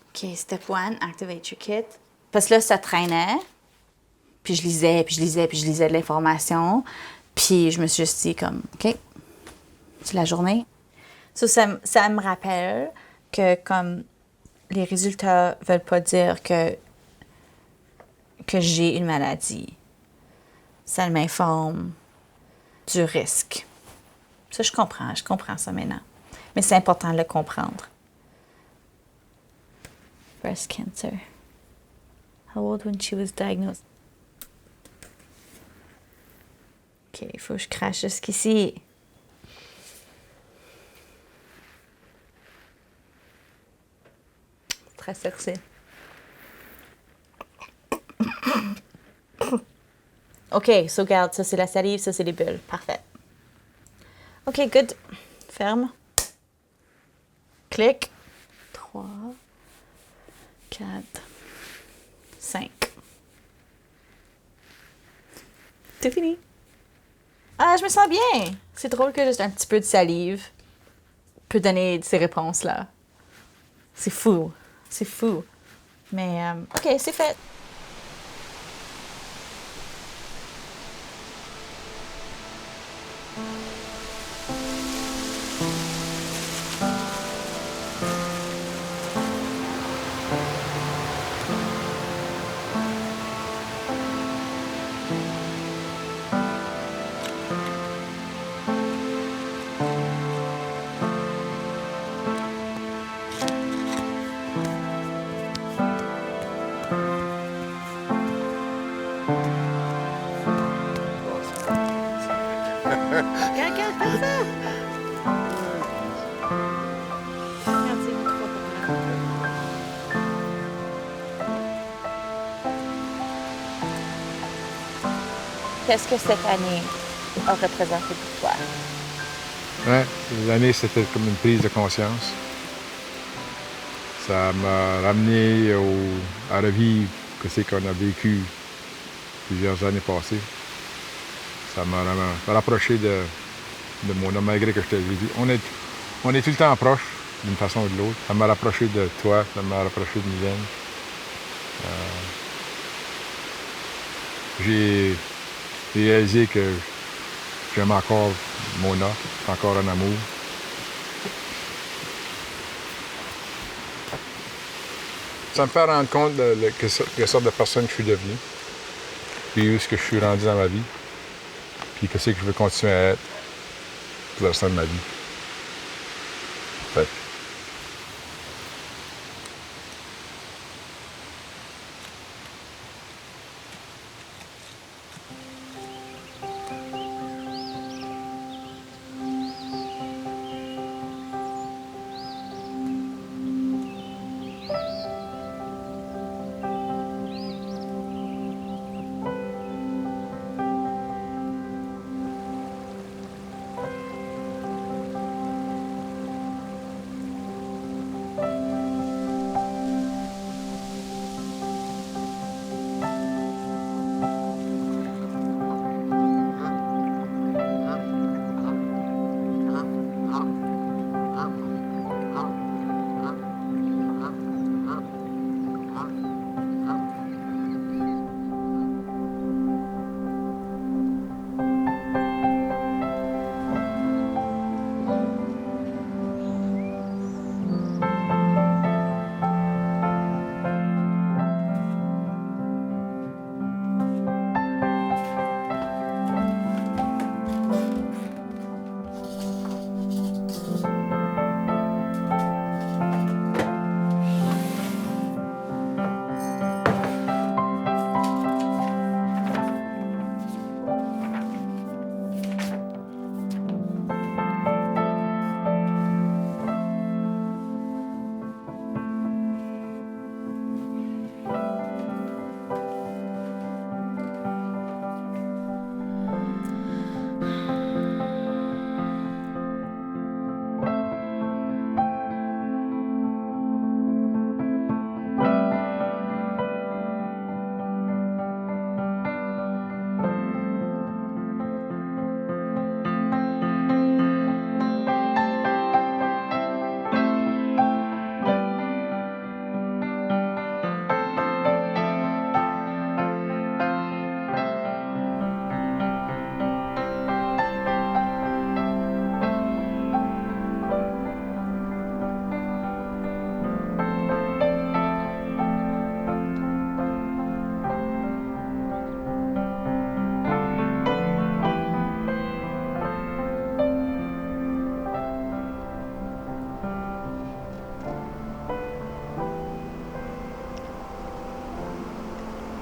OK, step 1, activate your kit. Parce que là, ça traînait. Puis je lisais de l'information. Puis je me suis juste dit comme, OK, c'est la journée. Ça me rappelle que comme les résultats ne veulent pas dire que j'ai une maladie. Ça m'informe du risque. Ça, je comprends ça maintenant. Mais c'est important de le comprendre. Breast cancer. How old when she was diagnosed? OK, il faut que je crache jusqu'ici. Très sexy. OK, so regarde, ça c'est la salive, ça c'est les bulles. Parfait. OK, good. Ferme. Clic. 3, 4, 5. C'est fini. Ah, je me sens bien. C'est drôle que juste un petit peu de salive peut donner ces réponses-là. C'est fou. C'est fou. Mais, OK, c'est fait. Qu'est-ce que cette année a représenté pour toi? Ouais, l'année, c'était comme une prise de conscience. Ça m'a ramené à revivre ce qu'on a vécu plusieurs années passées. Ça m'a rapproché de mon homme, malgré que je te l'ai dit. On est tout le temps proches, d'une façon ou de l'autre. Ça m'a rapproché de toi, ça m'a rapproché de Mylène. J'ai réalisé que j'aime encore Mona, encore en amour. Ça me fait rendre compte de quelle sorte de personne je suis devenu, puis où ce que je suis rendu dans ma vie, puis qu'est-ce que je veux continuer à être pour le restant de ma vie. Fait.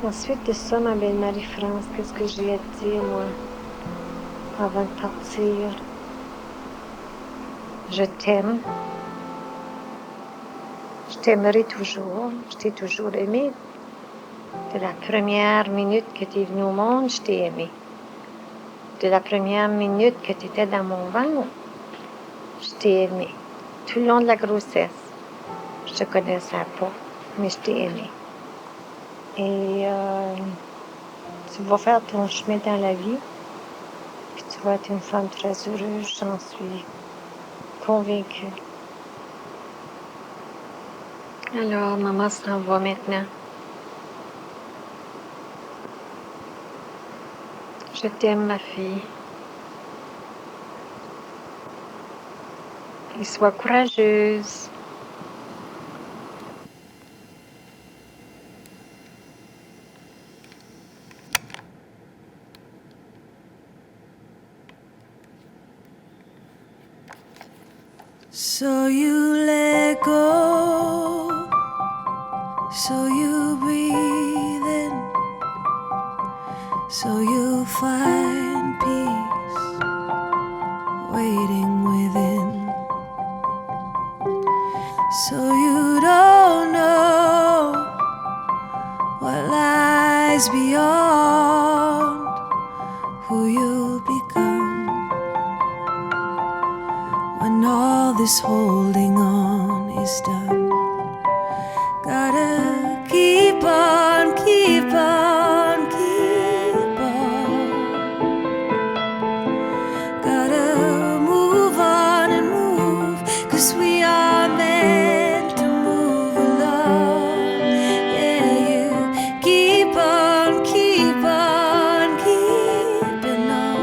Ensuite de ça, ma belle Marie-France, qu'est-ce que j'ai à te dire, moi, avant de partir? Je t'aime. Je t'aimerai toujours. Je t'ai toujours aimé. De la première minute que tu es venu au monde, je t'ai aimé. De la première minute que tu étais dans mon ventre, je t'ai aimé. Tout le long de la grossesse. Je te connaissais pas, mais je t'ai aimé. Et tu vas faire ton chemin dans la vie, puis tu vas être une femme très heureuse, j'en suis convaincue. Alors, maman s'en va maintenant. Je t'aime, ma fille. Et sois courageuse. So you let go, so you breathe in, so you find peace waiting within. So you don't know what lies beyond who you'll become when all this holding on is done. Gotta keep on, keep on, keep on. Gotta move on and move, 'cause we are meant to move along. Yeah, you keep on, keep on, keeping on.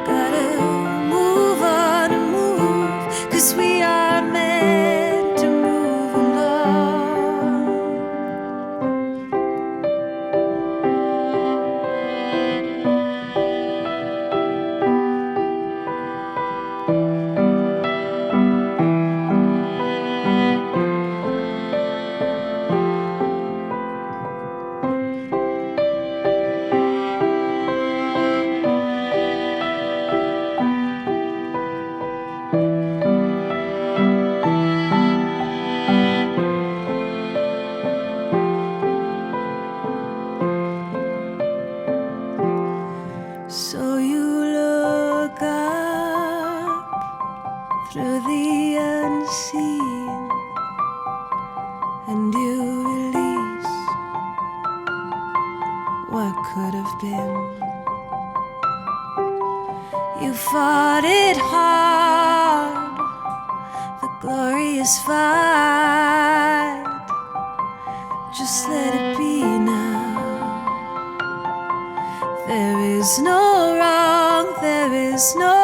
Gotta move on and move, 'cause we are meant to move along. So you look up through the unseen, and you release what could have been. You fought it hard, the glorious fight. Just let it be now. There is no wrong, there is no